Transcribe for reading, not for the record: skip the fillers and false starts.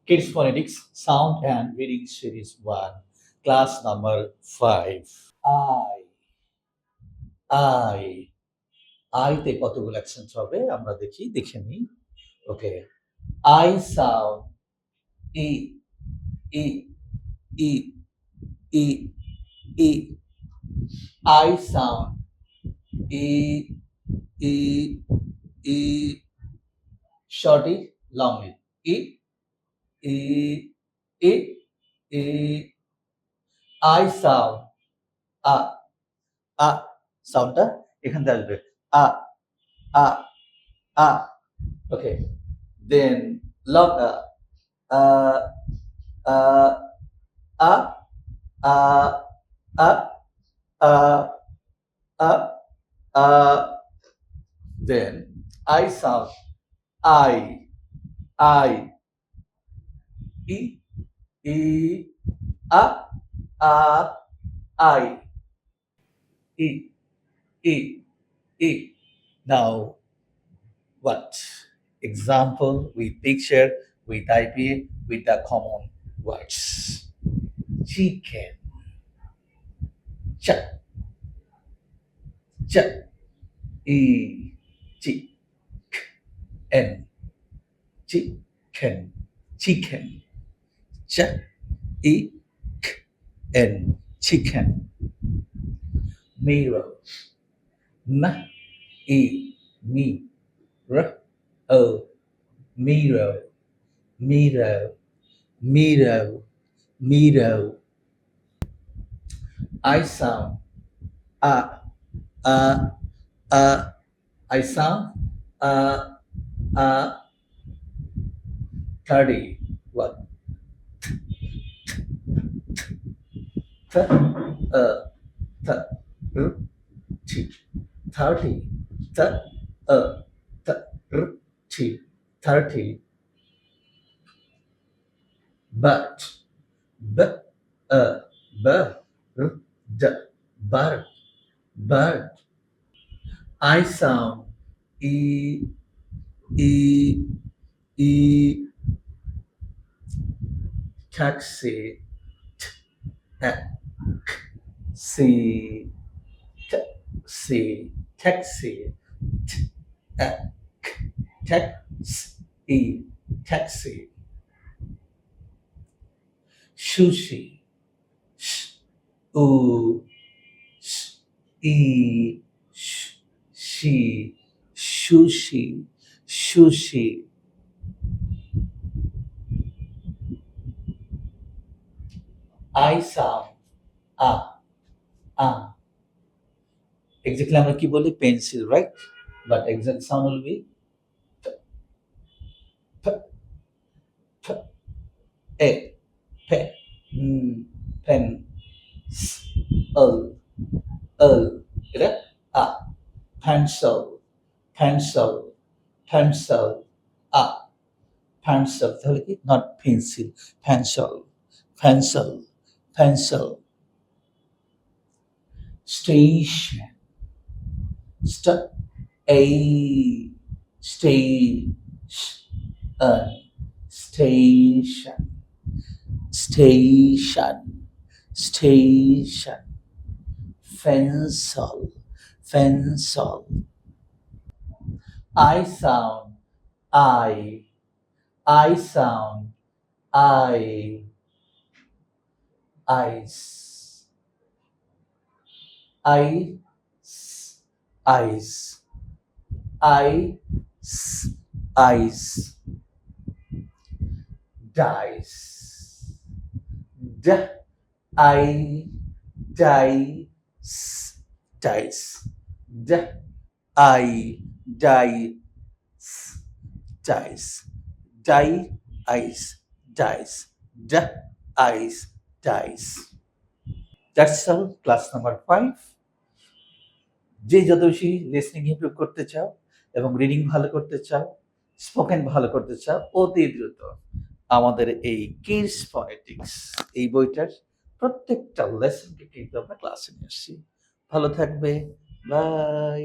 Kids Phonetics Sound and Reading Series 1, class number 5. I, I, তে কতগুলো accent হবে আমরা দেখে নিই। ওকে, I sound E, E, E, E, E. I sound E, E, E. Shorty, longly. E, E, E, E. I sound A, A. সাউন্ডটা এখান থেকে আসবে। A, A, A. Okay. Then long uh, uh, uh, uh, uh, uh, uh, uh. Then I sound I, E, E, I, E, E, E. Now, what? Example with picture, with IP, with the common words. Chicken, ch, ch, e, chick, n, chicken, chicken, ch, e, k, n, chicken. Mirror, m, e, me, r, o, mirror, mirror, mirror, mirror. I sound a, a, a. I sound a, a. 30. What? Th, th, r, t. 30. Th, th, r, t. 30. But, b, b, r, d, bird, bird. I sound e, e, e. Taxi, t, c, taxi, taxi, t, taxi, taxi. Sushi, sh, u, sh, e, sh, she, sushi, sushi. I sound a. Exactly আমরা কি বলি pencil, right? But exact sound will be p, p, p, a, pe, pen, s, এটা a, pencil, pencil, pencil, a, pencil তাহলে কি not pencil, pencil, pencil, pencil. Station, st, a, station, station, station, station. Pencil, pencil. I sound I sound ice, ice, ice, ice, ice. Dice, d, I, dice, dice, d, I, dice, dice, die, ice, dice, d, ice, dice. That's all, class number 5. যে যত বেশি listening improve করতে চাও এবং reading ভালো করতে চাও, spoken ভালো করতে চাও, অতি দ্রুত আমাদের এই কিডস ফনেটিক্স এই বইটার প্রত্যেকটা লেসনকে কিন্তু আমরা ক্লাসে নিয়ে আসছি। ভালো থাকবে, বাই।